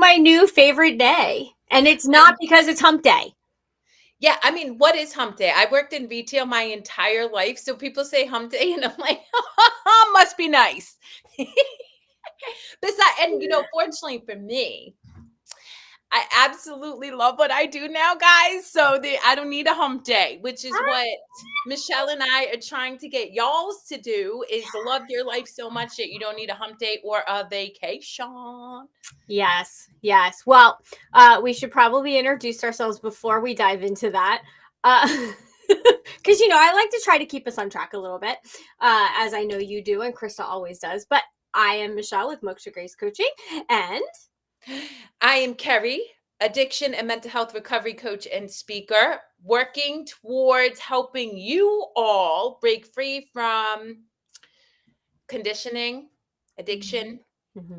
my new favorite day. And it's not because it's hump day. Yeah, I mean, what is hump day? I worked in retail my entire life, so people say hump day, and I'm like, must be nice. Besides, and fortunately for me, I absolutely love what I do now, guys. So I don't need a hump day, which is what Michelle and I are trying to get y'all's to do, is love your life so much that you don't need a hump day or a vacation. Yes, yes. Well, we should probably introduce ourselves before we dive into that. Because, I like to try to keep us on track a little bit, as I know you do, and Krista always does. But I am Michelle with Moksha Grace Coaching, and I am Kerri, addiction and mental health recovery coach and speaker, working towards helping you all break free from conditioning, addiction,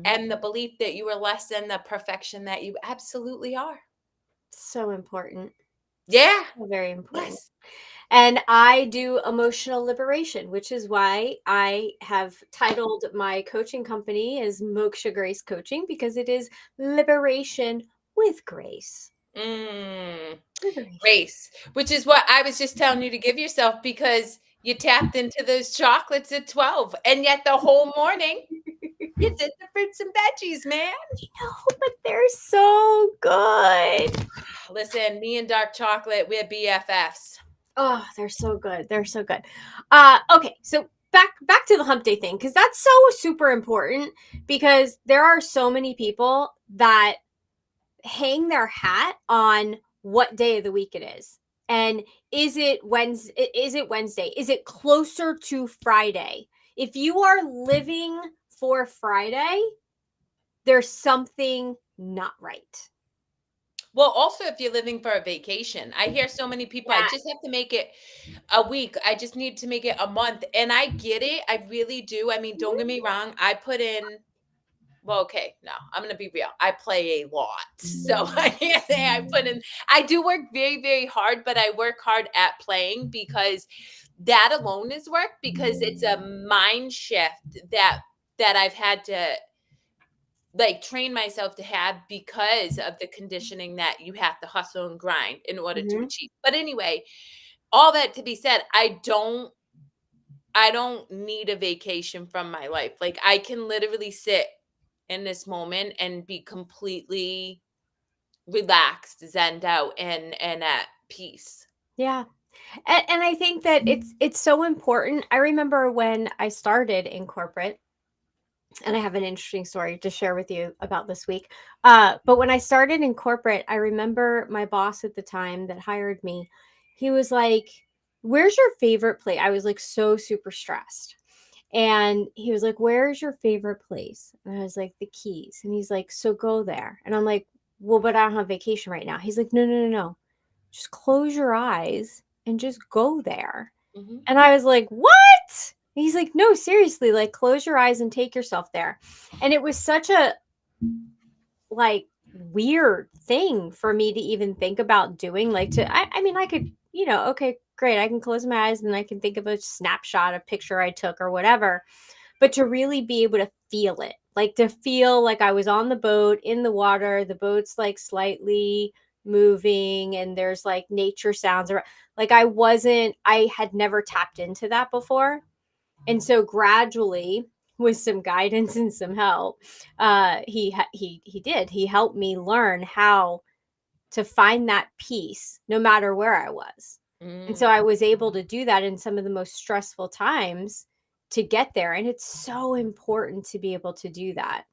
and the belief that you are less than the perfection that you absolutely are. So important. Yeah. So very important. Yes. And I do emotional liberation, which is why I have titled my coaching company as Moksha Grace Coaching, because it is liberation with grace. Grace, which is what I was just telling you to give yourself, because you tapped into those chocolates at 12, and yet the whole morning you did the fruits and veggies, man. But they're so good. Listen, me and dark chocolate, we're BFFs. Oh, they're so good. They're so good. Okay, so back to the hump day thing, because that's so super important, because there are so many people that hang their hat on what day of the week it is. And is it Wednesday? Is it closer to Friday? If you are living for Friday, there's something not right. Well, also, if you're living for a vacation, I hear so many people, I just have to make it a week. I just need to make it a month. And I get it. I really do. I mean, don't get me wrong. I put in, well, okay, no, I'm going to be real. I play a lot. So I can't say I put in, I do work very, very hard, but I work hard at playing, because that alone is work, because it's a mind shift that I've had to train myself to have, because of the conditioning that you have to hustle and grind in order to achieve. But anyway, all that to be said, I don't need a vacation from my life. Like, I can literally sit in this moment and be completely relaxed, zenned out, and at peace. Yeah. And I think that it's so important. I remember when I started in corporate, and I have an interesting story to share with you about this week. But when I started in corporate, I remember my boss at the time that hired me. He was like, "Where's your favorite place?" I was like so super stressed. And he was like, "Where's your favorite place?" And I was like, "The Keys." And he's like, "So go there." And I'm like, "Well, but I don't have vacation right now." He's like, "No, no, no, no. Just close your eyes and just go there." Mhm. And I was like, "What?" He's like, "No, seriously, like close your eyes and take yourself there." And it was such a weird thing for me to even think about doing. I mean, I could, okay, great. I can close my eyes and I can think of a snapshot, a picture I took or whatever. But to really be able to feel it, like to feel like I was on the boat in the water, the boat's like slightly moving and there's like nature sounds around. Like I had never tapped into that before. And so gradually, with some guidance and some help, he helped me learn how to find that peace no matter where I was. And so Mm. I was able to do that in some of the most stressful times to get there. And it's so important to be able to do that.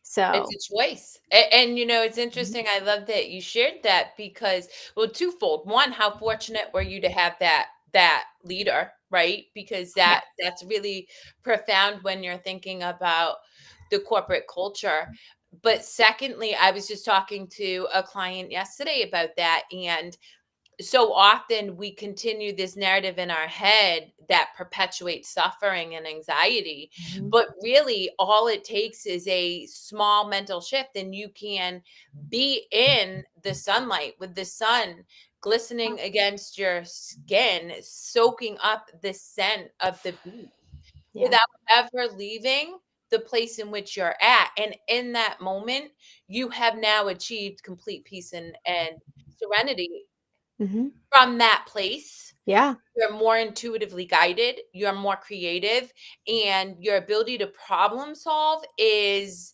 It's So, a choice. And it's interesting. I love that you shared that, because, well, twofold. One, how fortunate were you to have that leader, right? Because yeah. that's really profound when you're thinking about the corporate culture. But secondly, I was just talking to a client yesterday about that, and so often we continue this narrative in our head that perpetuates suffering and anxiety. Mhm. But really, all it takes is a small mental shift, and you can be in the sunlight with the sun glistening against your skin, soaking up the scent of the beach Yeah. without ever leaving. the place in which you're at. And in that moment, you have now achieved complete peace and serenity Mhm. from that place. Yeah. You're more intuitively guided, you're more creative, and your ability to problem solve is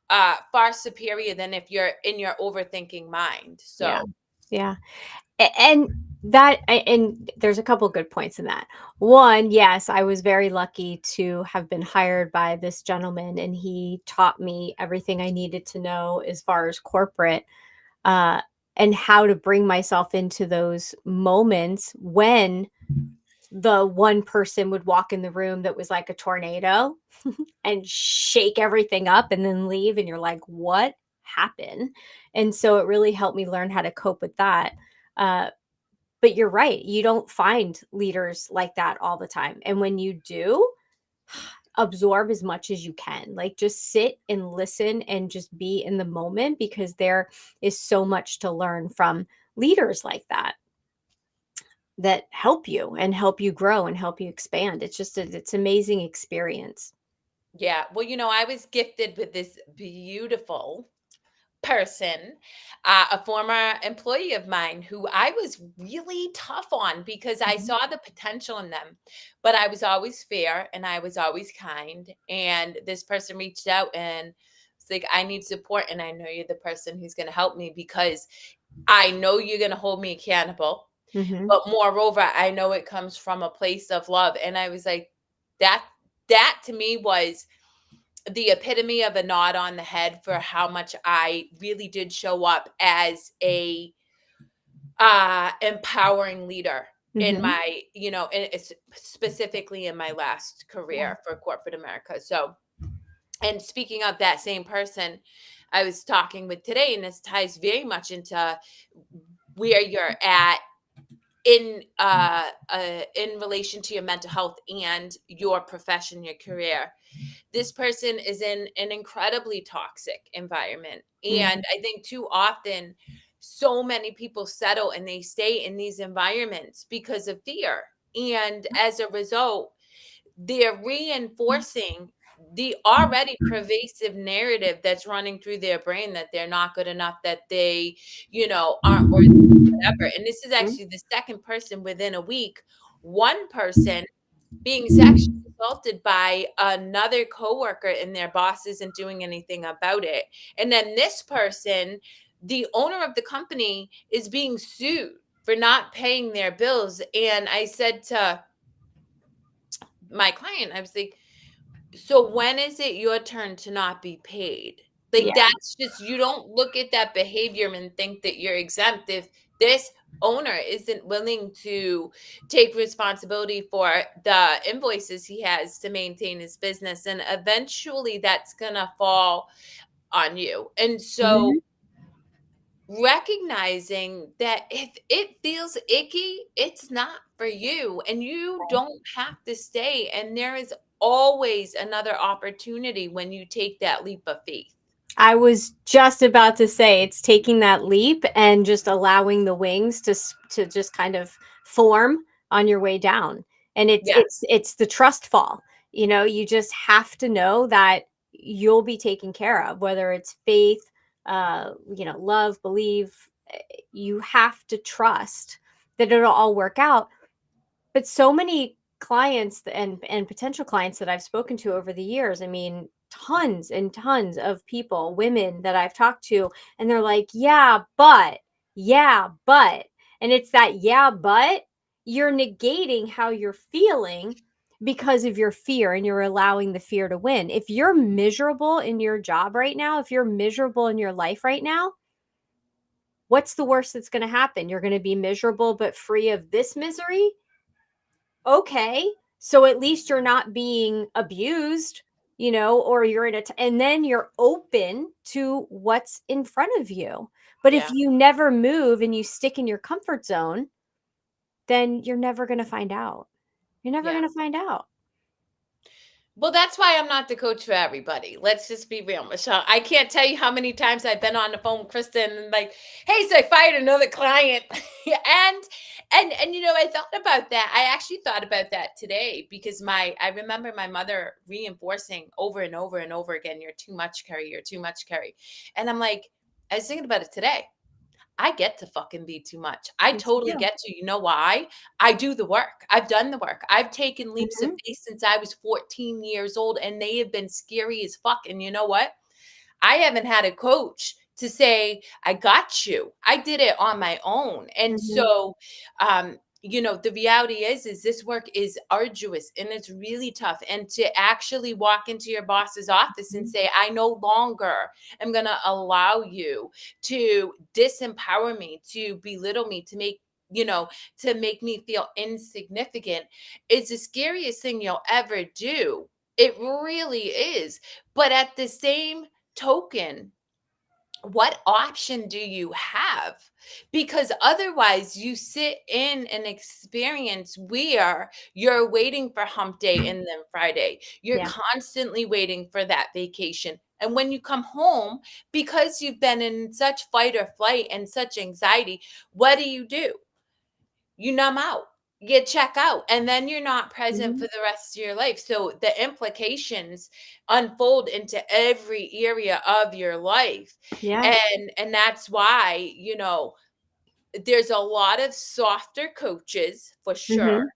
far superior than if you're in your overthinking mind. Yeah. So, Yeah. And and there's a couple good points in that. One, yes, I was very lucky to have been hired by this gentleman, and he taught me everything I needed to know as far as corporate, uh, and how to bring myself into those moments when the one person would walk in the room that was like a tornado and shake everything up and then leave, and you're like, what happened? And so it really helped me learn how to cope with that. uh, but you're right, you don't find leaders like that all the time, and when you do, absorb as much as you can. Like, just sit and listen and just be in the moment, because there is so much to learn from leaders like that, that help you and help you grow and help you expand. It's just it's amazing experience. yeah. Well, I was gifted with this beautiful person, a former employee of mine who I was really tough on because I Mhm. saw the potential in them. But I was always fair and I was always kind. And this person reached out and it's like, I need support. And I know you're the person who's going to help me because I know you're going to hold me accountable. Mhm. But moreover, I know it comes from a place of love. And I was like, that, that to me was the epitome of a nod on the head for how much I really did show up as a empowering leader in Mhm. my, and it's specifically in my last Yeah. career for corporate America. So, and speaking of that same person I was talking with today, and this ties very much into where you're at in relation to your mental health and your profession, your career. This person is in an incredibly toxic environment. And Mhm. I think too often, so many people settle and they stay in these environments because of fear. And as a result, they're reinforcing the already pervasive narrative that's running through their brain that they're not good enough, that they, aren't worthy, whatever. And this is Mhm. actually the second person within a week. One person being sexually assaulted by another coworker and their boss isn't doing anything about it. And then this person, the owner of the company, is being sued for not paying their bills. And I said to my client, I was like, so when is it your turn to not be paid? Like, Yeah. that's just, you don't look at that behavior and think that you're exempt. If this owner isn't willing to take responsibility for the invoices he has to maintain his business, and eventually that's gonna fall on you. And so Mhm. recognizing that if it feels icky, it's not for you and you don't have to stay. And there is always another opportunity when you take that leap of faith. I was just about to say, it's taking that leap and just allowing the wings to just kind of form on your way down. And it's Yeah. it's it's the trust fall. You just have to know that you'll be taken care of, whether it's faith, love, believe. You have to trust that it'll all work out. But so many clients and potential clients that I've spoken to over the years, I mean, tons and tons of people, women that I've talked to, and they're like, yeah, but, and it's that, yeah, but you're negating how you're feeling because of your fear, and you're allowing the fear to win. If you're miserable in your job right now, if you're miserable in your life right now, what's the worst that's going to happen? You're going to be miserable but free of this misery? Okay, so at least you're not being abused, or you're in and then you're open to what's in front of you. But if Yeah. you never move and you stick in your comfort zone, then you're never going to find out. You're never Yeah. going to find out. Well, that's why I'm not the coach for everybody. Let's just be real, Michelle. I can't tell you how many times I've been on the phone with Kristen and like, hey, so I fired another client. And I thought about that. I actually thought about that today because I remember my mother reinforcing over and over and over again, you're too much, Kerri, you're too much, Kerri. And I'm like, I was thinking about it today. I get to fucking be too much. I Yes, you totally do. get to. You know why? I do the work. I've done the work. I've taken leaps of Mhm. faith since I was 14 years old, and they have been scary as fuck. And you know what? I haven't had a coach to say, I got you. I did it on my own. And Mhm. so, the reality is this work is arduous and it's really tough. And to actually walk into your boss's office and Mhm. say, I no longer am going to allow you to disempower me, to belittle me, to make me feel insignificant is the scariest thing you'll ever do. It really is. But at the same token, what option do you have? Because otherwise, you sit in an experience where you're waiting for hump day and then Friday. You're Yeah. constantly waiting for that vacation. And when you come home, because you've been in such fight or flight and such anxiety, what do? You numb out, you check out, and then you're not present Mhm. for the rest of your life. So the implications unfold into every area of your life. Yeah. And that's why, there's a lot of softer coaches for sure. Mhm.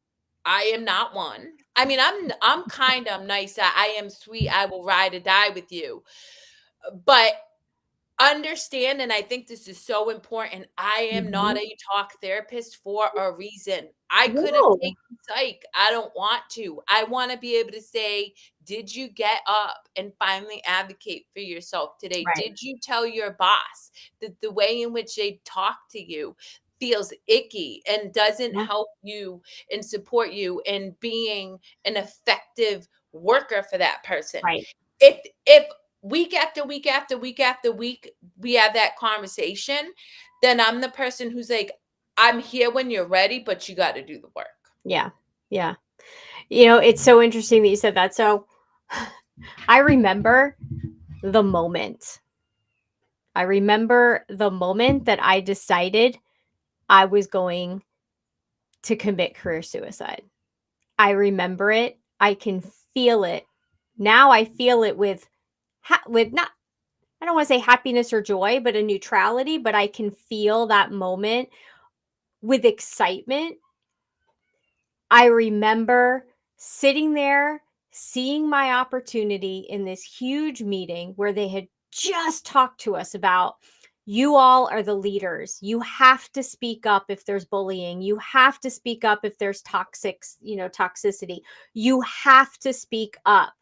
I am not one. I mean, I'm kind, I'm nice, I am sweet, I will ride or die with you. But understand, and I think this is so important, I am not Mhm. a talk therapist for a reason. I could have No. taken psych. I don't want to. I want to be able to say, did you get up and finally advocate for yourself today? Right. Did you tell your boss that the way in which they talk to you feels icky and doesn't Yeah. help you and support you in being an effective worker for that person? Right. If week after week after week after week we have that conversation, then I'm the person who's like, I'm here when you're ready, but you got to do the work. Yeah. Yeah. It's so interesting that you said that. So I remember the moment. I remember the moment that I decided I was going to commit career suicide. I remember it. I can feel it. Now I feel it with not, I don't want to say happiness or joy, but a neutrality, but I can feel that moment with excitement. I remember sitting there, seeing my opportunity in this huge meeting where they had just talked to us about, you all are the leaders. You have to speak up if there's bullying. You have to speak up if there's toxicity. You have to speak up.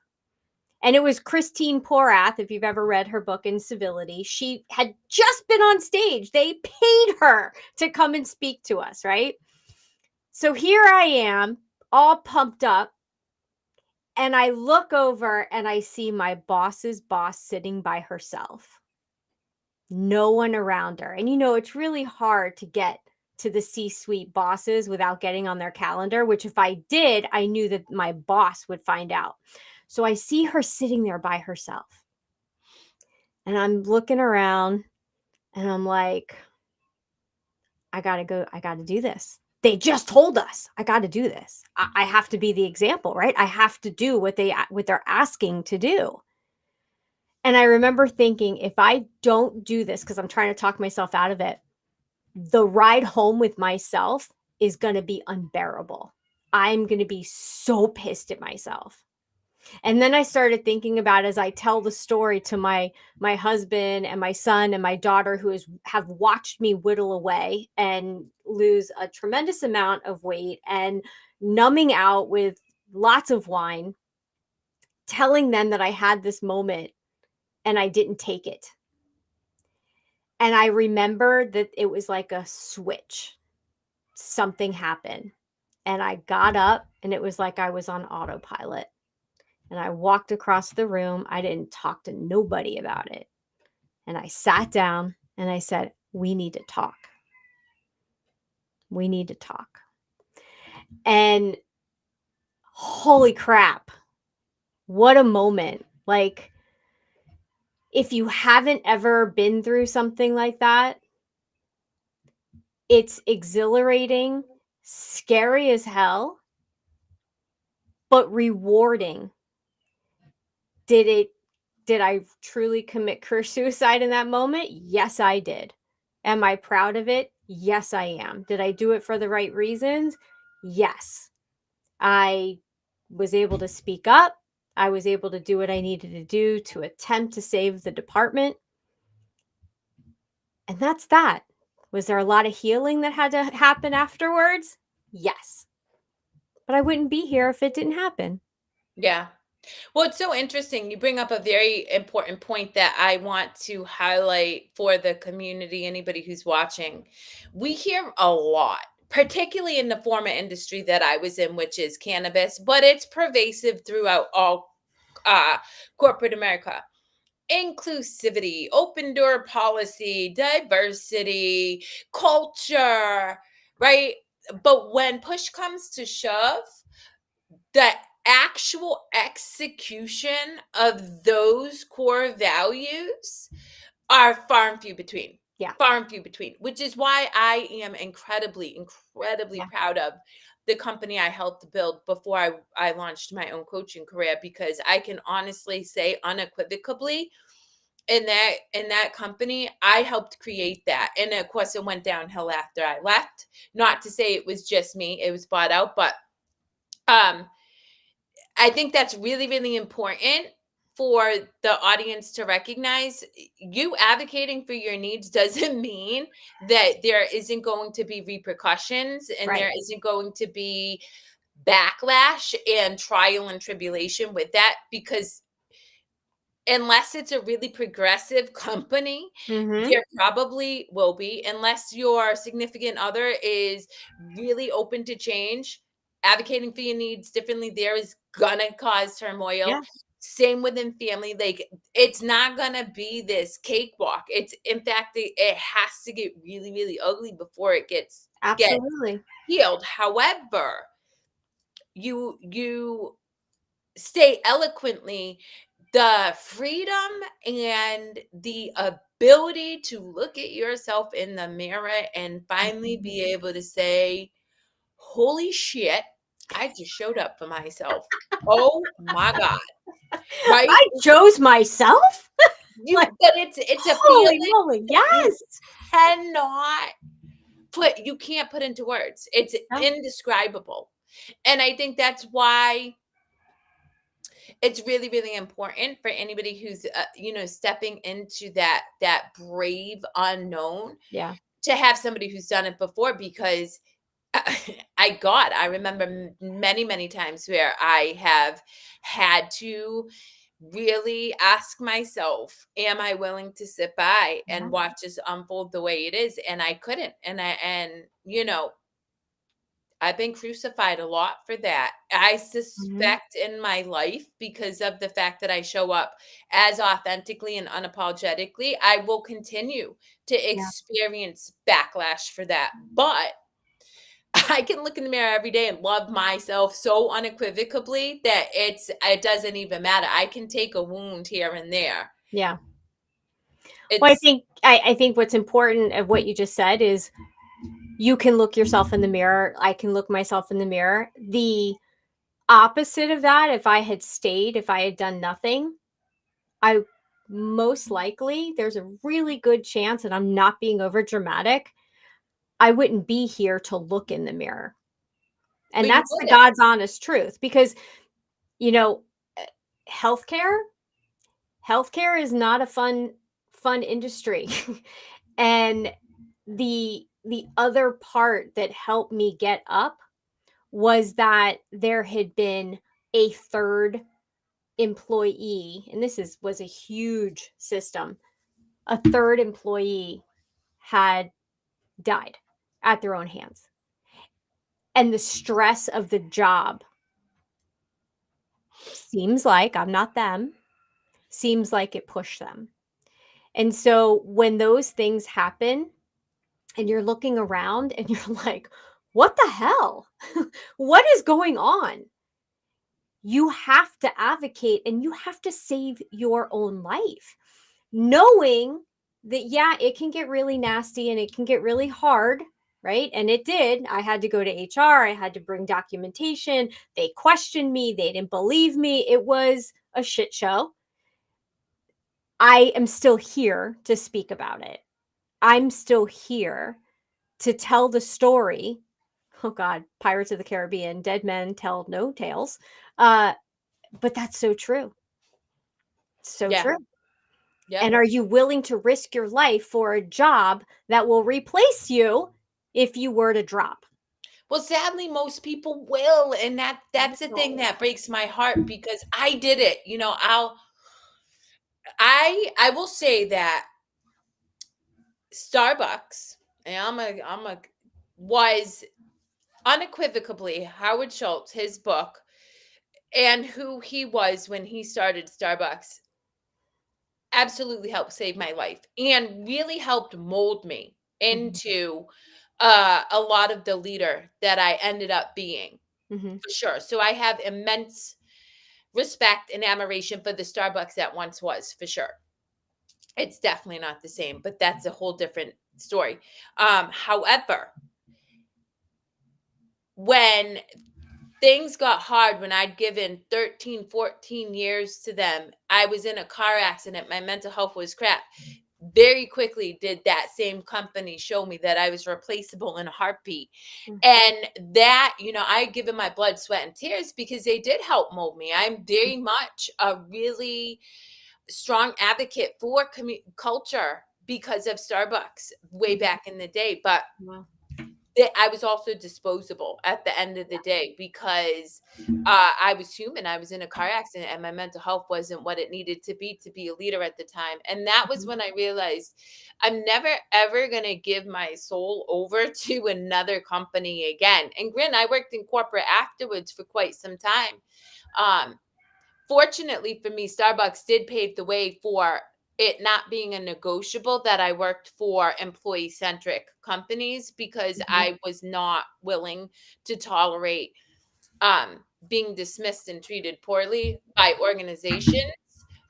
And it was Christine Porath, if you've ever read her book, Incivility. She had just been on stage. They paid her to come and speak to us, right? So here I am, all pumped up, and I look over and I see my boss's boss sitting by herself. No one around her. And it's really hard to get to the C-suite bosses without getting on their calendar, which if I did, I knew that my boss would find out. So I see her sitting there by herself. And I'm looking around and I'm like, I gotta go. I gotta do this. They just told us I got to do this. I have to be the example, right? I have to do what they're asking to do. And I remember thinking, if I don't do this, because I'm trying to talk myself out of it, the ride home with myself is going to be unbearable. I'm going to be so pissed at myself. And then I started thinking about, as I tell the story to my husband and my son and my daughter, who have watched me whittle away and lose a tremendous amount of weight and numbing out with lots of wine, telling them that I had this moment and I didn't take it. And I remember that it was like a switch. Something happened. And I got up and it was like I was on autopilot. And I walked across the room. I didn't talk to nobody about it. And I sat down and I said, we need to talk. We need to talk. And holy crap, What a moment. Like, if you haven't ever been through something like that, it's exhilarating, scary as hell, but rewarding. Did I truly commit career suicide in that moment? Yes, I did. Am I proud of it? Yes, I am. Did I do it for the right reasons? Yes. I was able to speak up. I was able to do what I needed to do to attempt to save the department. And that's that. Was there a lot of healing that had to happen afterwards? Yes. But I wouldn't be here if it didn't happen. Yeah. Well, it's so interesting. You bring up a very important point that I want to highlight for the community, anybody who's watching. We hear a lot, particularly in the former industry that I was in, which is cannabis, but it's pervasive throughout all uh, corporate America. Inclusivity, open door policy, diversity, culture, right? But when push comes to shove, the actual execution of those core values are far and few between. Yeah. Far and few between, which is why I am incredibly Yeah. proud of the company I helped build before I launched my own coaching career, because I can honestly say unequivocally in that company, I helped create that. And of course it went downhill after I left. Not to say it was just me, it was bought out, but um I think that's really important for the audience to recognize. You advocating for your needs doesn't mean that there isn't going to be repercussions and Right. there isn't going to be backlash and trial and tribulation with that, because unless it's a really progressive company, Mhm. there probably will be, unless your significant other is really open to change, advocating for your needs differently, there is gonna cause turmoil. Yeah. Same within family, like, it's not gonna be this cakewalk. It's in fact, it has to get really ugly before it get Absolutely. healed. However, you state eloquently the freedom and the ability to look at yourself in the mirror and finally Mhm. be able to say, holy shit, I just showed up for myself. Oh my God. Right? I chose myself? Like, But it's a holy feeling moly, that you yes. cannot you can't put into words. It's No. indescribable. And I think that's why it's really important for anybody who's stepping into that brave unknown, Yeah. to have somebody who's done it before, because I remember many times where I have had to really ask myself, am I willing to sit by and Yeah. watch this unfold the way it is? And I couldn't. And I've been crucified a lot for that. I Mhm. suspect in my life, because of the fact that I show up as authentically and unapologetically, I will continue to Yeah. experience backlash for that. But I can look in the mirror every day and love myself so unequivocally that it doesn't even matter. I can take a wound here and there. Yeah. Well, It's I think what's important of what you just said is you can look yourself in the mirror. I can look myself in the mirror. The opposite of that, if I had done nothing, I most likely there's a really good chance, and I'm not being over dramatic, I wouldn't be here to look in the mirror. And But you that's the wouldn't. God's honest truth because, you know, eh, healthcare healthcare is not a fun industry. And the other part that helped me get up was that there had been a third employee, and was a huge system. A third employee had died at their own hands. And the stress of the job seems like, I'm not them, seems like it pushed them. And so when those things happen and you're looking around and you're like, what the hell? What is going on? you have to advocate and you have to save your own life, knowing that, yeah, it can get really nasty and it can get really hard, right? And it did. I had to go to HR, I had to bring documentation. They questioned me, they didn't believe me. It was a shit show. I am still here to speak about it. I'm still here to tell the story. Oh God, Pirates of the Caribbean, dead men tell no tales. Uh, but that's so true. So Yeah. true. Yep. And are you willing to risk your life for a job that will replace you if you were to drop? Well, sadly, most people will, and that's the thing No. that breaks my heart because I did it. I will say that Starbucks, and I'm a was unequivocally Howard Schultz, his book, and who he was when he started Starbucks absolutely helped save my life and really helped mold me Mhm, into a lot of the leader that I ended up being, mhm, for sure. So I have immense respect and admiration for the Starbucks that once was, for sure. It's definitely not the same, but that's a whole different story. However, when things got hard, when I'd given 13, 14 years to them, I was in a car accident, my mental health was crap. Very quickly did that same company show me that I was replaceable in a heartbeat. mm, And that, I given my blood, sweat, and tears because they did help mold me. I'm very much a really strong advocate for culture because of Starbucks way mhm. back in the day. But Wow. I was also disposable at the end of the day because I was human. I was in a car accident and my mental health wasn't what it needed to be a leader at the time. And that was Mhm, when I realized I'm never, ever going to give my soul over to another company again. And grin, I worked in corporate afterwards for quite some time. Um, Fortunately for me, Starbucks did pave the way for it not being a negotiable that I worked for employee-centric companies because mhm, I was not willing to tolerate, being dismissed and treated poorly by organizations.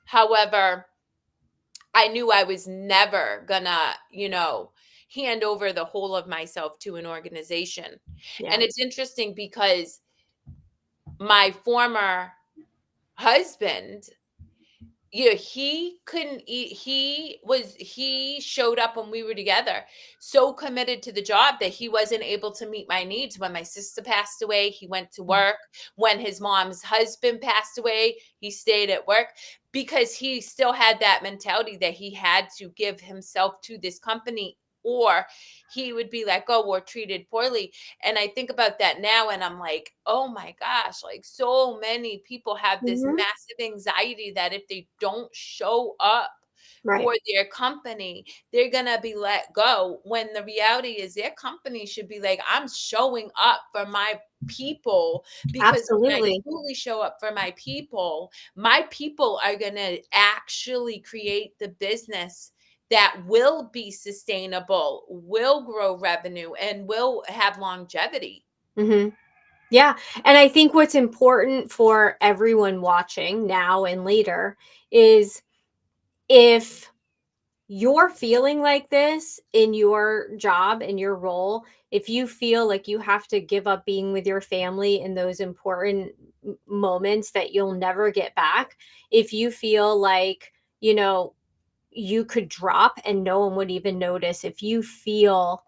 However, I knew I was never gonna, hand over the whole of myself to an organization. yeah. And it's interesting because my former husband, yeah, he couldn't eat. He showed up when we were together, so committed to the job that he wasn't able to meet my needs. When my sister passed away, he went to Mm, work. When his mom's husband passed away, he stayed at work because he still had that mentality that he had to give himself to this company or he would be like, oh, we're treated poorly. And I think about that now and I'm like, oh my gosh, like so many people have this mhm. massive anxiety that if they don't show up Right. for their company, they're going to be let go. When the reality is their company should be like, I'm showing up for my people because when I Absolutely. truly show up for my people are going to actually create the business that will be sustainable, will grow revenue, and will have longevity. Mhm. Yeah, and I think what's important for everyone watching now and later is, if you're feeling like this in your job, in your role, if you feel like you have to give up being with your family in those important moments that you'll never get back, if you feel like, you know, you could drop and no one would even notice, if you feel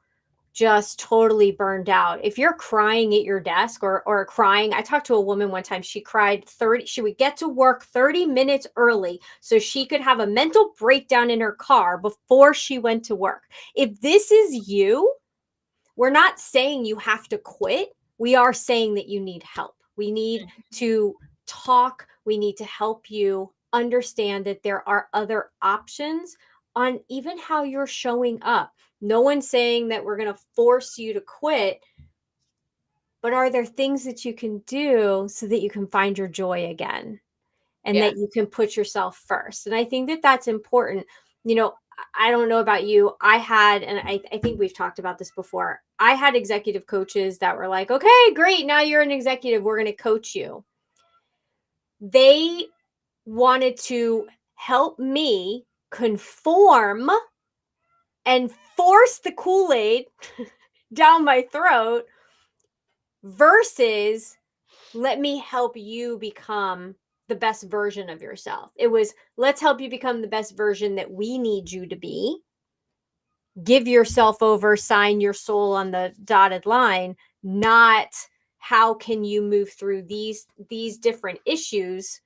just totally burned out, if you're crying at your desk or crying. I talked to a woman one time, she cried 30, she would get to work 30 minutes early so she could have a mental breakdown in her car before she went to work. If this is you, we're not saying you have to quit. We are saying that you need help. We need to talk. We need to help you understand that there are other options on even how you're showing up. No one's saying that we're going to force you to quit, but are there things that you can do so that you can find your joy again? And Yeah. that you can put yourself first. And I think that that's important. You know, I don't know about you. I had, and I think we've talked about this before. I had executive coaches that were like, okay, great. Now you're an executive. We're going to coach you. They wanted to help me conform and force the Kool-Aid down my throat versus let me help you become the best version of yourself. It was, let's help you become the best version that we need you to be. Give yourself over, sign your soul on the dotted line, not how can you move through these different issues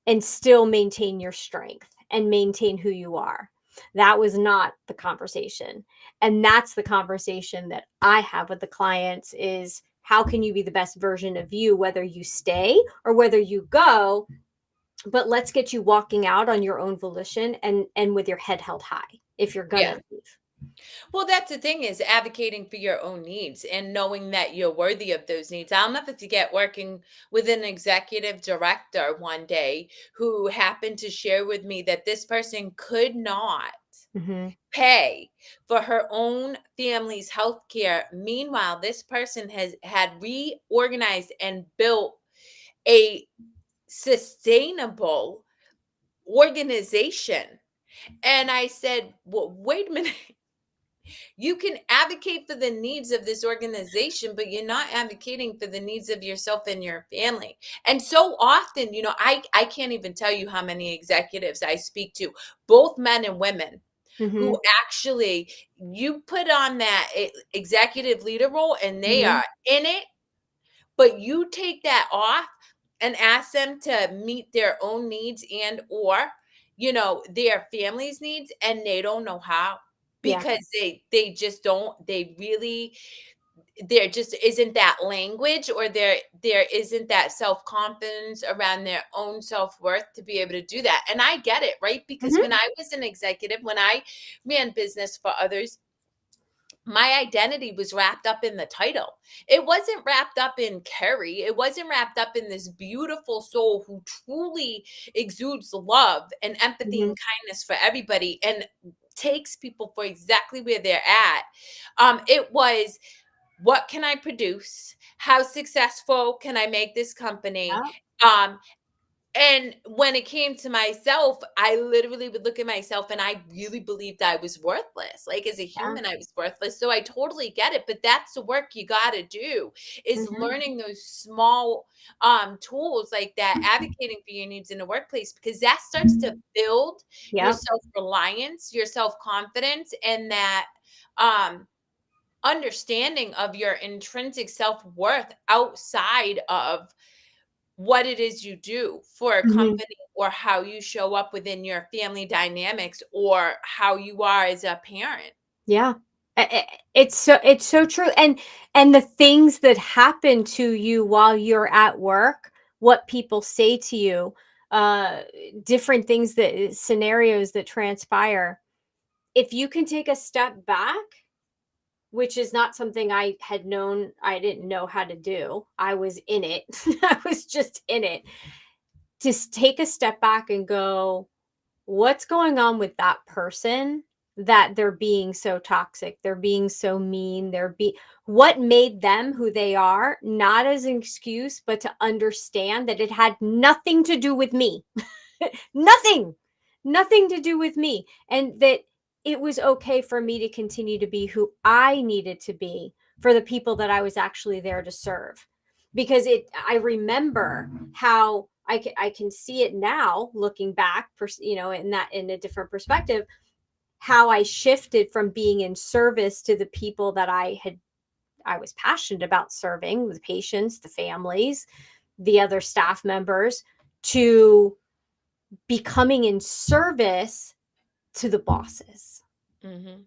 and still maintain your strength and maintain who you are. That was not the conversation. And that's the conversation that I have with the clients is how can you be the best version of you, whether you stay or whether you go, but let's get you walking out on your own volition and with your head held high if you're Yeah. gonna leave. Well, that's the thing is advocating for your own needs and knowing that you're worthy of those needs. I'll never forget working with an executive director one day who happened to share with me that this person could not Mhm. pay for her own family's health care. Meanwhile, this person has had reorganized and built a sustainable organization. And I said, well, wait a minute. You can advocate for the needs of this organization, but you're not advocating for the needs of yourself and your family. And so often, I can't even tell you how many executives I speak to, both men and women, who Mhm. actually you put on that executive leader role and they Mhm. are in it, but you take that off and ask them to meet their own needs and or their family's needs, and they don't know how Yeah. because they just don't, they really, there just isn't that language, or there isn't that self-confidence around their own self-worth to be able to do that. And I get it, right? Because Mhm. when I was an executive, when I ran business for others, my identity was wrapped up in the title. It wasn't wrapped up in Kerri. It wasn't wrapped up in this beautiful soul who truly exudes love and empathy Mhm. and kindness for everybody and takes people for exactly where they're at. It was, what can I produce? How successful can I make this company? Yeah. Um, and when it came to myself, I literally would look at myself and I really believed I was worthless. Like as a Yeah. human, I was worthless. So I totally get it. But that's the work you gotta do is Mhm. learning those small tools like that, advocating for your needs in the workplace, because that starts to build your Yep. self-reliance, your self-confidence, and that um understanding of your intrinsic self-worth outside of what it is you do for a Mhm. company, or how you show up within your family dynamics, or how you are as a parent. Yeah. It's so true, and the things that happen to you while you're at work, what people say to you, uh, different things that scenarios that transpire. If you can take a step back, which is not something I had known I didn't know how to do. I was in it. I was just in it. Just take a step back and go, what's going on with that person that they're being so toxic, they're being so mean, what made them who they are, not as an excuse, but to understand that it had nothing to do with me. Nothing, nothing to do with me. And that it was okay for me to continue to be who I needed to be for the people that I was actually there to serve. Because I remember how I can see it now looking back, in a different perspective, how I shifted from being in service to the people that I was passionate about serving, the patients, the families, the other staff members, to becoming in service to the bosses. Mhm.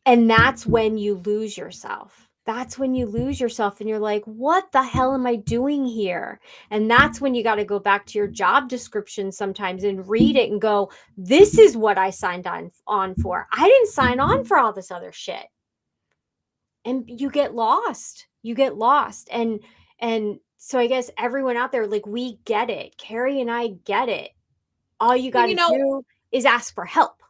And that's when you lose yourself. That's when you lose yourself and you're like, what the hell am I doing here? And that's when you got to go back to your job description sometimes and read it and go, this is what I signed on for. I didn't sign on for all this other shit. And you get lost. You get lost. And so I guess everyone out there, like, we get it. Kerri and I get it. All you Well, got to do is ask for help.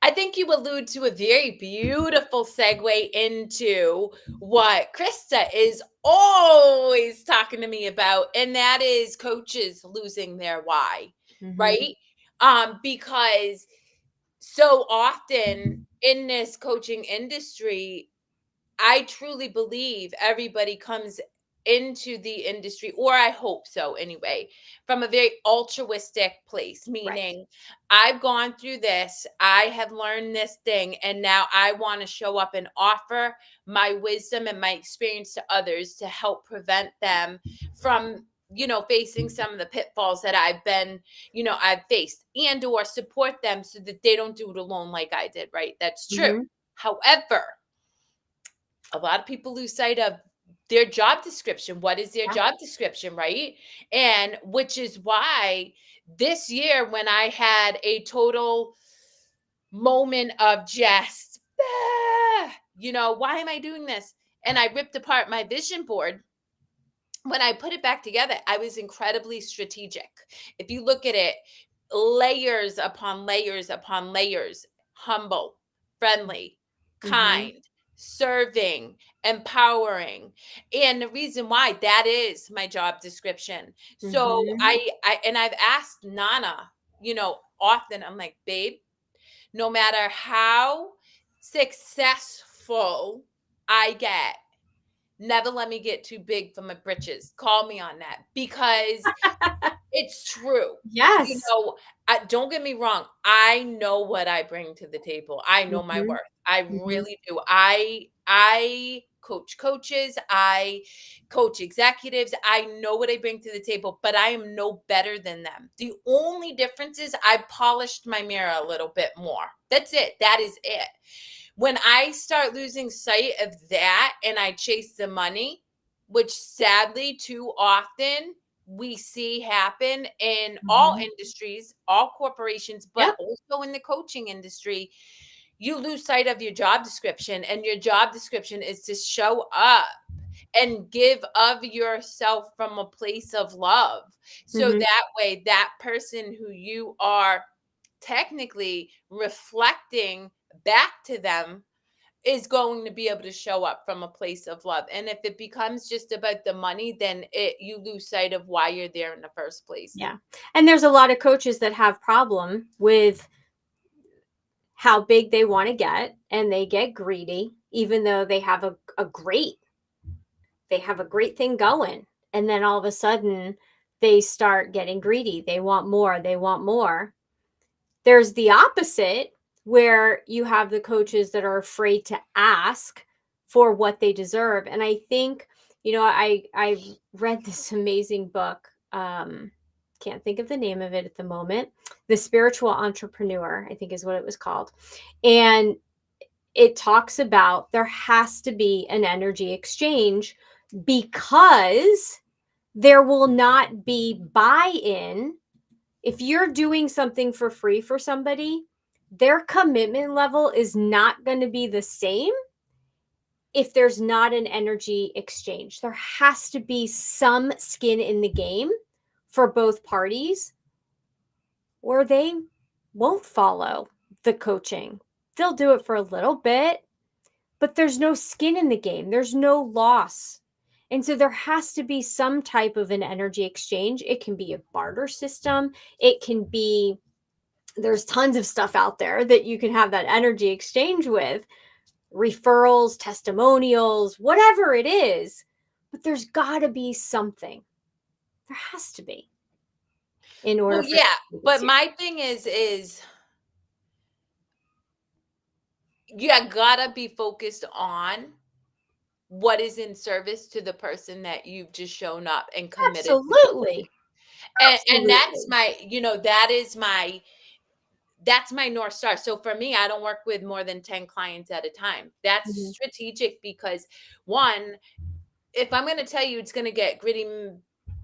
I think you allude to a very beautiful segue into what Krista is always talking to me about, and that is coaches losing their why, Mhm. right? Because so often in this coaching industry, I truly believe everybody comes into the industry, or I hope so anyway, from a very altruistic place, Right. meaning I've gone through this, I have learned this thing, and now I want to show up and offer my wisdom and my experience to others to help prevent them from facing some of the pitfalls that I've faced, and or support them so that they don't do it alone like I did, right? That's true. Mhm. However, a lot of people lose sight of their job description. What is their Yeah. job description, right? And which is why this year, when I had a total moment of just, why am I doing this? And I ripped apart my vision board. When I put it back together, I was incredibly strategic. If you look at it, layers upon layers upon layers, humble, friendly, Mhm. kind, serving, empowering. And the reason why that is my job description. So Mhm. I've asked Nana, often, I'm like, babe, no matter how successful I get, never let me get too big for my britches. Call me on that because it's true. You Yes. know, don't get me wrong. I know what I bring to the table. I know my Mhm. worth. I Mhm. really do. I coach coaches. I coach executives. I know what I bring to the table, but I am no better than them. The only difference is I polished my mirror a little bit more. That's it. That is it. When I start losing sight of that and I chase the money, which sadly too often we see happen in all Mhm. industries, all corporations, but Yep. also in the coaching industry, you lose sight of your job description. And your job description is to show up and give of yourself from a place of love. So Mhm. that way, that person who you are technically reflecting back to them is going to be able to show up from a place of love. And if it becomes just about the money, then you lose sight of why you're there in the first place. Yeah. And there's a lot of coaches that have problem with how big they want to get, and they get greedy even though they have a great thing going, and then all of a sudden they start getting greedy. They want more, they want more. There's the opposite, where you have the coaches that are afraid to ask for what they deserve. And I think, I've read this amazing book. Can't think of the name of it at the moment. The Spiritual Entrepreneur, I think is what it was called. And it talks about there has to be an energy exchange, because there will not be buy-in. If you're doing something for free for somebody, their commitment level is not going to be the same if there's not an energy exchange. There has to be some skin in the game for both parties, or they won't follow the coaching. They'll do it for a little bit, but there's no skin in the game. There's no loss. And so there has to be some type of an energy exchange. It can be a barter system. It can be, there's tons of stuff out there that you can have that energy exchange with, referrals, testimonials, whatever it is. But there's got to be something. There has to be, in order Well, for yeah, it to be but serious. my thing is you gotta be focused on what is in service to the person that you've just shown up and committed to coaching. Absolutely. And that's Absolutely. that's my North Star. So for me, I don't work with more than 10 clients at a time. That's Mhm. strategic because one, if I'm going to tell you it's going to get gritty,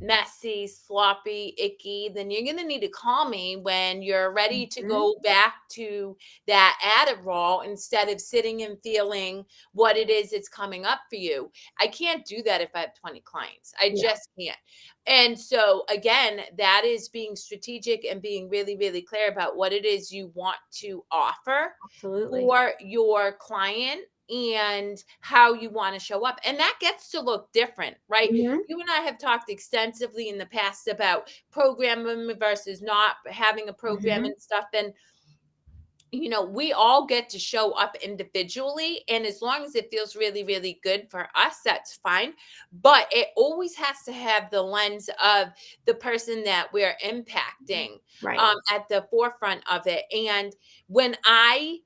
messy, sloppy, icky, then you're going to need to call me when you're ready to Mhm. go back to that added role instead of sitting and feeling what it is that's coming up for you. I can't do that if I have 20 clients. I Yeah, just can't. And so, again, that is being strategic and being really, really clear about what it is you want to offer absolutely. for your client and how you want to show up. And that gets to look different, right? Mhm. You and I have talked extensively in the past about programming versus not having a program Mhm. and stuff. And, we all get to show up individually. And as long as it feels really, really good for us, that's fine. But it always has to have the lens of the person that we're impacting Right. at the forefront of it. And when I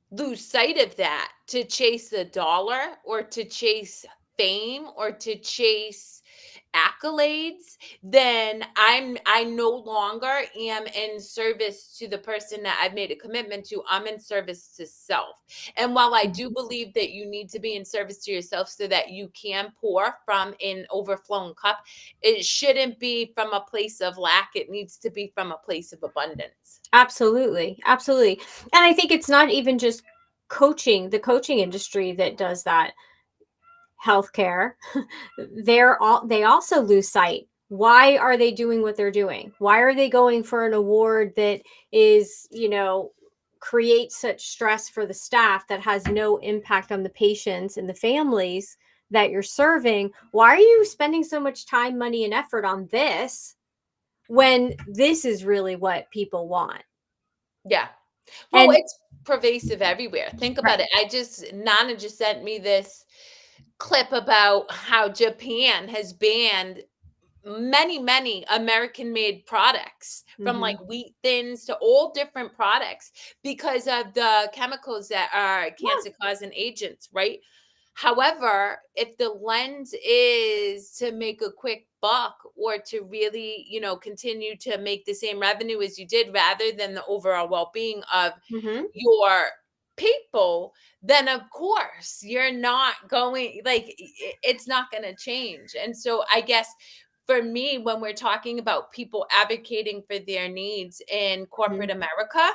lose sight of that to chase the dollar or to chase fame or to chase accolades, then I no longer am in service to the person that I've made a commitment to. I'm in service to self. And while I do Mhm. believe that you need to be in service to yourself so that you can pour from an overflowing cup, it shouldn't be from a place of lack. It needs to be from a place of abundance. Absolutely, absolutely. And I think it's not even just the coaching industry that does that. Healthcare, they also lose sight. Why are they doing what they're doing? Why are they going for an award that is, creates such stress for the staff that has no impact on the patients and the families that you're serving? Why are you spending so much time, money, and effort on this when this is really what people want? Yeah. Well, And it's pervasive everywhere. Think about right. it. Nana just sent me this clip about how Japan has banned many, many American made products from like Mhm. wheat thins to all different products because of the chemicals that are Yeah. cancer causing agents, right? However, if the lens is to make a quick buck or to really, continue to make the same revenue as you did rather than the overall well being of Mhm. your people, then of course you're not going, like, it's not going to change. And so I guess for me, when we're talking about people advocating for their needs in corporate Mhm. America,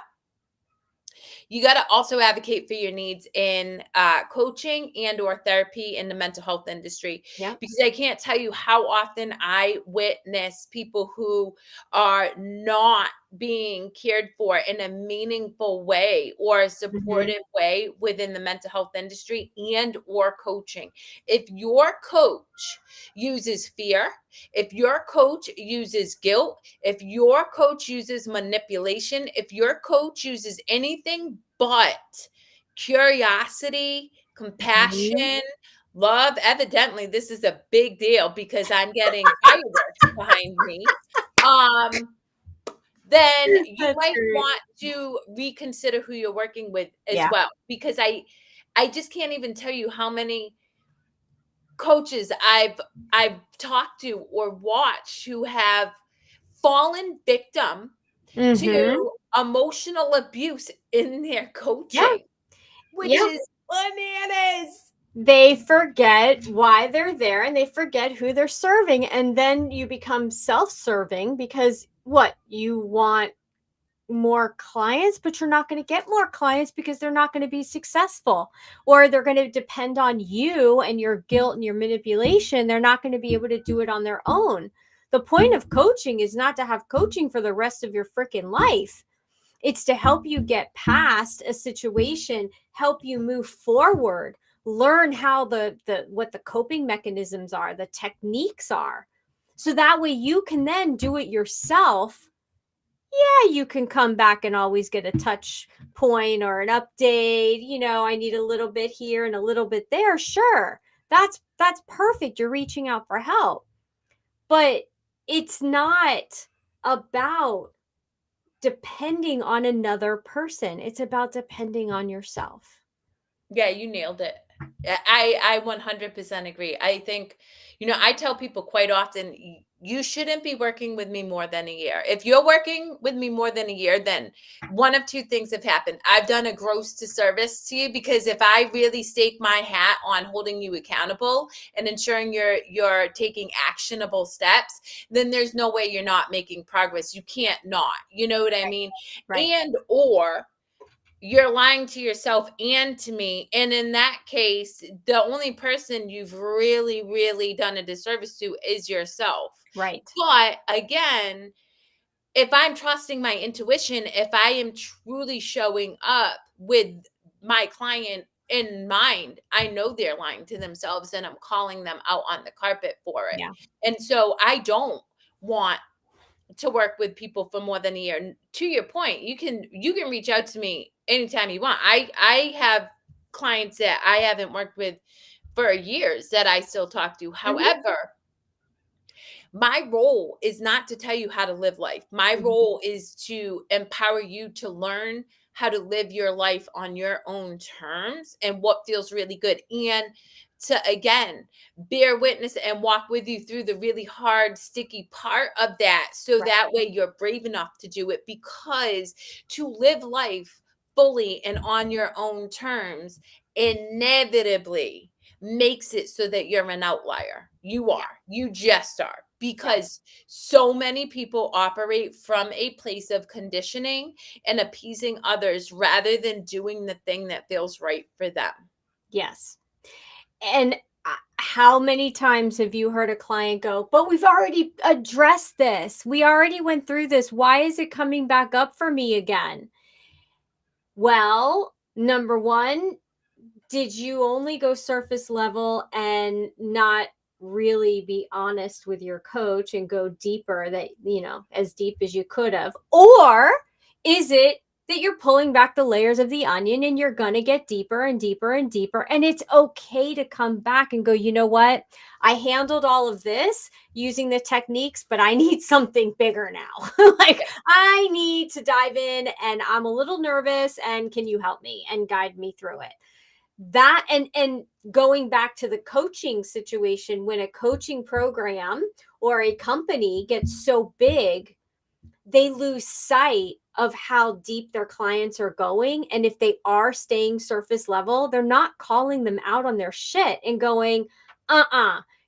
you got to also advocate for your needs in coaching and or therapy in the mental health industry, Yeah. because I can't tell you how often I witness people who are not being cared for in a meaningful way or a Mhm. supportive way within the mental health industry and or coaching. If your coach uses fear, if your coach uses guilt, if your coach uses manipulation, if your coach uses anything but curiosity, Mhm. compassion, love, evidently this is a big deal because I'm getting fireworks behind me. Um, then you That's might great. want to reconsider who you're working with as Yeah. well, because I just can't even tell you how many coaches I've talked to or watched who have fallen victim Mhm. to emotional abuse in their Yeah. coaching, which Yeah. is bananas. They forget why they're there and they forget who they're serving. And then you become self serving because what? You want more clients, but you're not going to get more clients because they're not going to be successful or they're going to depend on you and your guilt and your manipulation. They're not going to be able to do it on their own. The point of coaching is not to have coaching for the rest of your freaking life. It's to help you get past a situation, help you move forward, learn how the what the coping mechanisms are, the techniques are. So that way you can then do it yourself. Yeah, you can come back and always get a touch point or an update. I need a little bit here and a little bit there. Sure. That's perfect. You're reaching out for help. But it's not about depending on another person. It's about depending on yourself. Yeah, you nailed it. I 100% agree. I think, I tell people quite often, you shouldn't be working with me more than a year. If you're working with me more than a year, then one of two things have happened. I've done a gross disservice to you, because if I really stake my hat on holding you accountable and ensuring you're taking actionable steps, then there's no way you're not making progress. You can't not. You know what I mean? Right. And or you're lying to yourself and to me. And in that case, the only person you've really, really done a disservice to is yourself. Right. But again, if I'm trusting my intuition, if I am truly showing up with my client in mind, I know they're lying to themselves and I'm calling them out on the carpet for it. Yeah. And so I don't want to work with people for more than a year. To your point, you can reach out to me anytime you want. I have clients that I haven't worked with for years that I still talk to. Mhm. However, my role is not to tell you how to live life. My Mhm. role is to empower you to learn how to live your life on your own terms and what feels really good. And to, again, bear witness and walk with you through the really hard, sticky part of that. So Right. that way you're brave enough to do it, because to live life fully and on your own terms inevitably makes it so that you're an outlier. You Yeah. are. You just are. Yes. Because so many people operate from a place of conditioning and appeasing others rather than doing the thing that feels right for them. Yes. And how many times have you heard a client go, "But we've already addressed this. We already went through this. Why is it coming back up for me again?" Well, number one, did you only go surface level and not really be honest with your coach and go deeper, that, as deep as you could have? Or is it that you're pulling back the layers of the onion and you're going to get deeper and deeper and deeper? And it's okay to come back and go, "You know what? I handled all of this using the techniques, but I need something bigger now." Like, Yeah. I need to dive in and I'm a little nervous, and can you help me and guide me through it? That, and going back to the coaching situation, when a coaching program or a company gets so big, they lose sight of how deep their clients are going. And if they are staying surface level, they're not calling them out on their shit and going,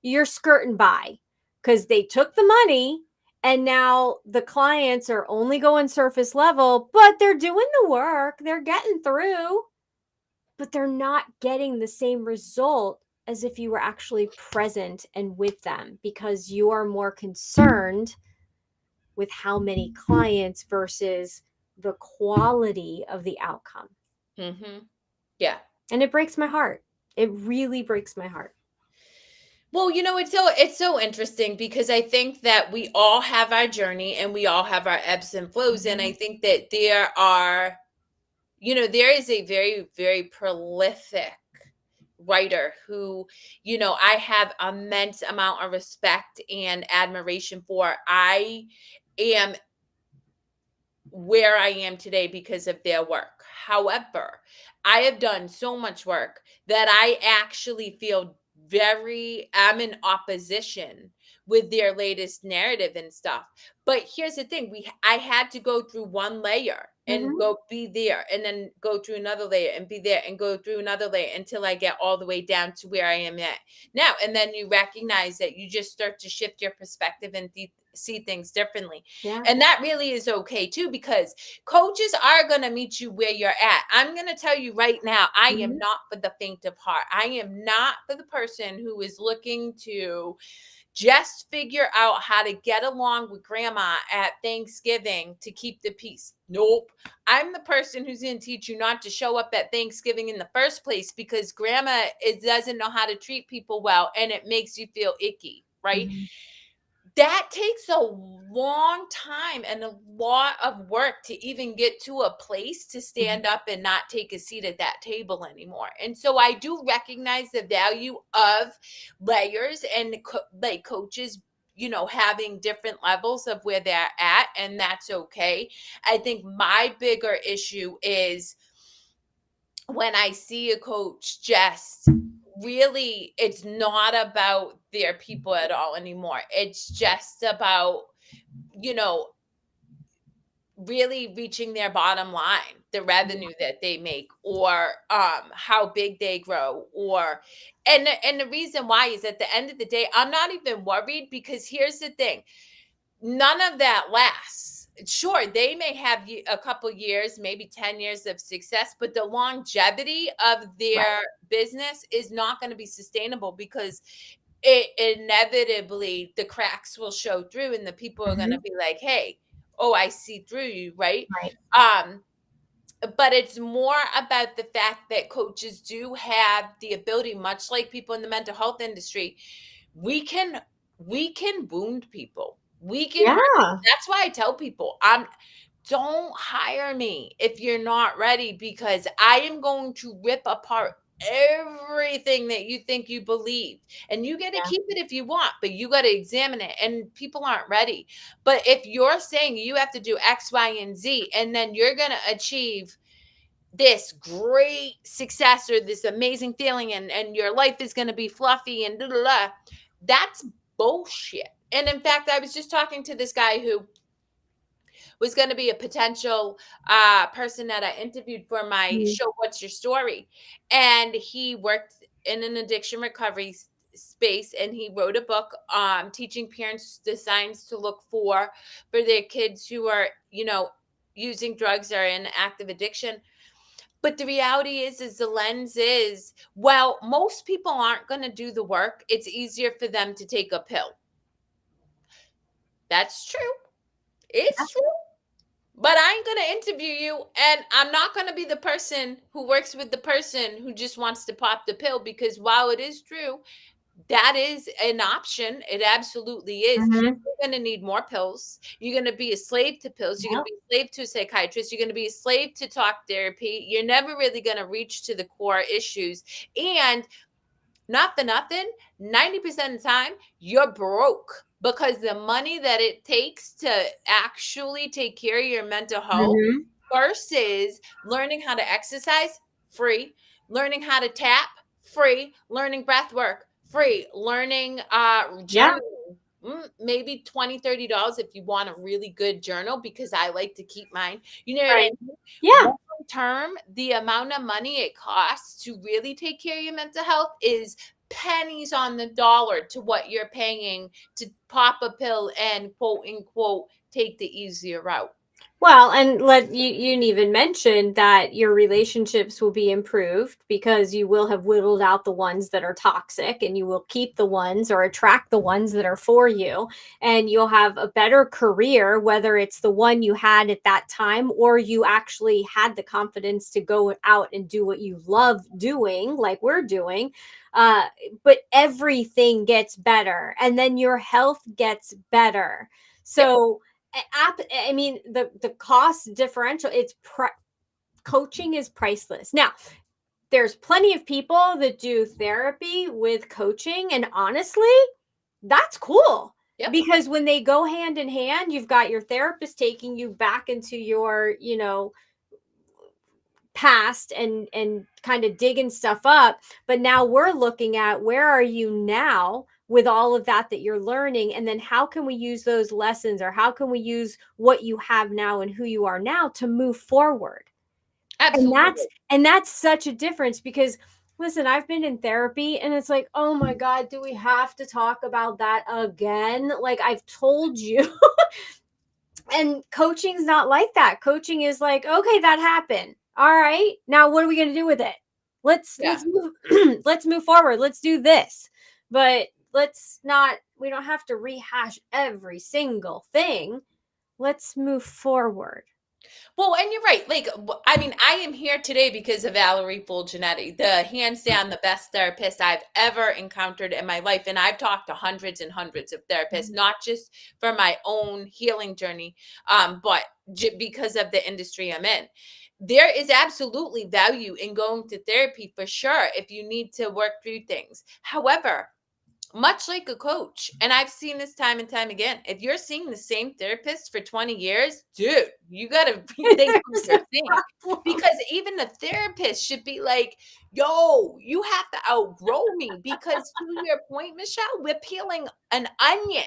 you're skirting by, because they took the money and now the clients are only going surface level, but they're doing the work, they're getting through, but they're not getting the same result as if you were actually present and with them, because you are more concerned with how many clients versus the quality of the outcome. Mhm. Yeah. And it breaks my heart. It really breaks my heart. Well, it's so interesting, because I think that we all have our journey and we all have our ebbs and flows, and I Mhm. think that there is a very, very prolific writer who, I have immense amount of respect and admiration for. I am where I am today because of their work. However, I have done so much work that I actually feel I'm in opposition with their latest narrative and stuff. But here's the thing, I had to go through one layer and Mhm. go be there, and then go through another layer and be there and go through another layer until I get all the way down to where I am at now. And then you recognize that you just start to shift your perspective and see things differently. Yeah. And that really is okay too, because coaches are going to meet you where you're at. I'm going to tell you right now, I am Mhm. not for the faint of heart. I am not for the person who is looking to just figure out how to get along with grandma at Thanksgiving to keep the peace. Nope. I'm the person who's going to teach you not to show up at Thanksgiving in the first place, because grandma doesn't know how to treat people well and it makes you feel icky, right? Mhm. That takes a long time and a lot of work to even get to a place to Mhm. stand up and not take a seat at that table anymore. And so I do recognize the value of layers and like coaches, having different levels of where they're at, and that's okay. I think my bigger issue is when I see a coach just really, it's not about their people at all anymore. It's just about, you know, really reaching their bottom line, the revenue that they make, or how big they grow, or and the reason why is at the end of the day, I'm not even worried, because here's the thing, none of that lasts. Sure, they may have a couple years, maybe 10 years of success, but the longevity of their Right. business is not going to be sustainable, because it inevitably, the cracks will show through, and the people are going to Mhm. be like, hey, oh, I see through you, right? Right. um but it's more about the fact that coaches do have the ability, much like people in the mental health industry, we can we can wound people, we can hurt people. Yeah. That's why I tell people, I'm don't hire me if you're not ready, because I am going to rip apart everything that you think you believe. And you get to Yeah. keep it if you want, but you got to examine it. And people aren't ready. But if you're saying you have to do X, Y, and Z, and then you're going to achieve this great success or this amazing feeling, and your life is going to be fluffy and da, da, da, that's bullshit. And in fact, I was just talking to this guy who was going to be a potential person that I interviewed for my Mhm. show, What's Your Story? And he worked in an addiction recovery space, and he wrote a book teaching parents the signs to look for their kids who are, using drugs or in active addiction. But the reality is the lens is, well, most people aren't going to do the work. It's easier for them to take a pill. That's true. It's true. But I ain't going to interview you, and I'm not going to be the person who works with the person who just wants to pop the pill, because while it is true, that is an option. It absolutely is. Mhm. You're going to need more pills. You're going to be a slave to pills. You're going Yep. to be a slave to a psychiatrist. You're going to be a slave to talk therapy. You're never really going to reach to the core issues. And not for nothing, 90% of the time, you're broke, because the money that it takes to actually take care of your mental health Mhm. versus learning how to exercise, free, learning how to tap, free, learning breath work, free, learning Yeah. journaling, maybe $20, $30 if you want a really good journal, because I like to keep mine. You know what I Right. mean? Yeah. Long term, the amount of money it costs to really take care of your mental health is pennies on the dollar to what you're paying to pop a pill and quote unquote take the easier route. Well, and let you even mentioned that your relationships will be improved because you will have whittled out the ones that are toxic, and you will keep the ones or attract the ones that are for you, and you'll have a better career, whether it's the one you had at that time or you actually had the confidence to go out and do what you love doing, like we're doing. uh but everything gets better, and then your health gets better. Yep, So I mean, the cost differential, coaching is priceless. Now, there's plenty of people that do therapy with coaching, and honestly, that's cool, yep, because when they go hand in hand, you've got your therapist taking you back into your, past, and kind of digging stuff up. But now we're looking at, where are you now with all of that you're learning, and then how can we use those lessons, or how can we use what you have now and who you are now to move forward. And that's absolutely. and that's such a difference, because listen, I've been in therapy, and it's like, oh my god, do we have to talk about that again? Like, I've told you. And coaching's not like that. Coaching is like, okay, that happened. All right. Now what are we going to do with it? Let's Yeah. move let's move forward. Let's do this. But let's not we don't have to rehash every single thing. Let's move forward. Well, and you're right. Like, I mean, I am here today because of Valerie Fulgenetti, the hands down the best therapist I've ever encountered in my life. And I've talked to hundreds and hundreds of therapists, Mhm. not just for my own healing journey, but because of the industry I'm in. There is absolutely value in going to therapy for sure if you need to work through things. However, much like a coach. And I've seen this time and time again. If you're seeing the same therapist for 20 years, dude, you got to rethink what There's you're a saying. problem. Because even the therapist should be like, yo, you have to outgrow me. Because to your point, Michelle, we're peeling an onion.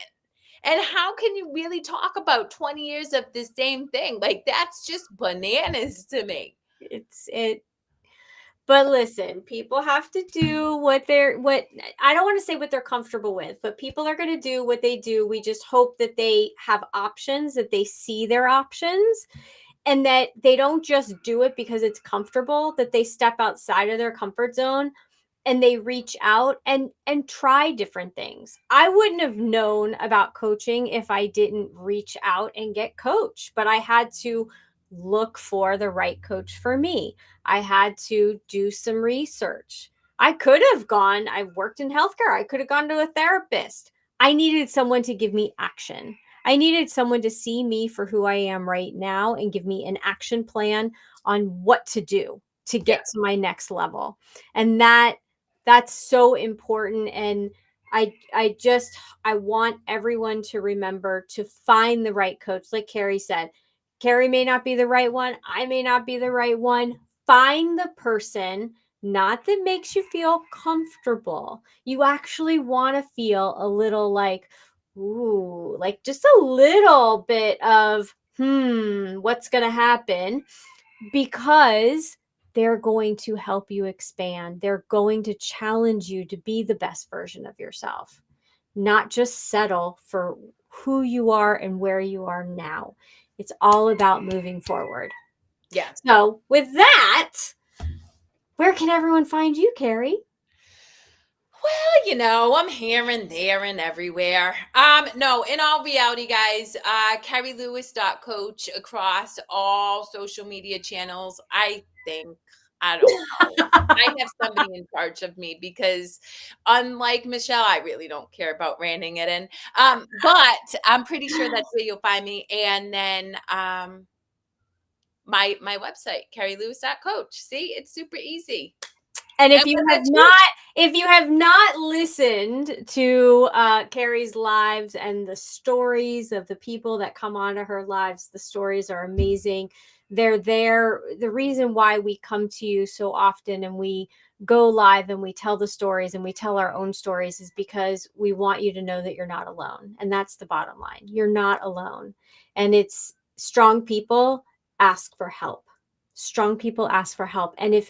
And how can you really talk about 20 years of the same thing? Like, that's just bananas to me. It's it But listen, people have to do what I don't want to say what they're comfortable with, but people are going to do what they do. We just hope that they have options, that they see their options, and that they don't just do it because it's comfortable, that they step outside of their comfort zone and they reach out and try different things. I wouldn't have known about coaching if I didn't reach out and get coached, but I had to look for the right coach for me. I had to do some research. I could have gone, I worked in healthcare. I could have gone to a therapist. I needed someone to give me action. I needed someone to see me for who I am right now and give me an action plan on what to do to Yeah. get to my next level. And that's so important. And I want everyone to remember to find the right coach. Like Kerri said, Kerri may not be the right one, I may not be the right one. Find the person, not that makes you feel comfortable, you actually want to feel a little like, ooh, like just a little bit of what's going to happen, because they're going to help you expand. They're going to challenge you to be the best version of yourself, not just settle for who you are and where you are now. It's all about moving forward. Yeah. So, with that, where can everyone find you, Kerri? Well, I'm here and there and everywhere. No, in all reality, guys, KerriLewis.Coach across all social media channels. I think, I don't know. I have somebody in charge of me because unlike Michelle, I really don't care about reining it in. But I'm pretty sure that's where you'll find me. And then my website, KerriLewis.Coach. See, it's super easy. And And what about you? if you have not listened to Kerri's lives and the stories of the people that come onto her lives, the stories are amazing. They're there. The reason why we come to you so often and we go live and we tell the stories and we tell our own stories is because we want you to know that you're not alone. And that's the bottom line. You're not alone. And it's strong people ask for help. Strong people ask for help. And if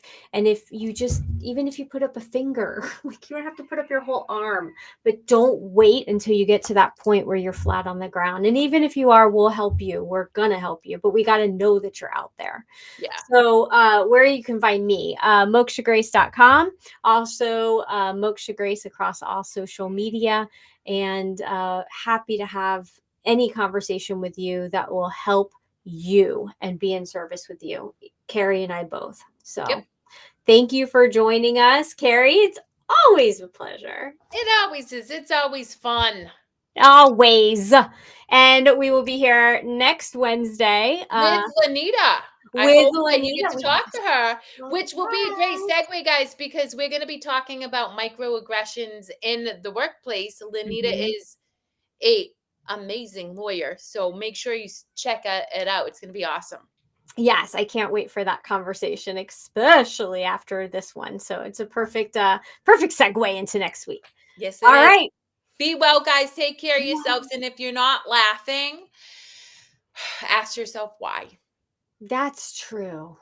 you just, even if you put up a finger, like you don't have to put up your whole arm, but don't wait until you get to that point where you're flat on the ground. And even if you are, we'll help you. We're going to help you, but we got to know that you're out there. Yeah. So, where you can find me, mokshagrace.com, also Moksha Grace across all social media, and happy to have any conversation with you that will help you and be in service with you, Kerri and I both. Yep. So thank you for joining us, Kerri. It's always a pleasure. It always is. It's always fun. Always. And we will be here next Wednesday With Lanita. I with hope that you get Lanita. to We have talk to her, a which will be a great surprise. segue, guys, because we're going to be talking about microaggressions in the workplace. Lanita Mhm. is a amazing lawyer, so make sure you check it out. It's going to be awesome. Yes, I can't wait for that conversation, especially after this one. So it's a perfect segue into next week. Yes, it All is. right. Be well, guys. Take care of yourselves. And if you're not laughing, ask yourself why. That's true.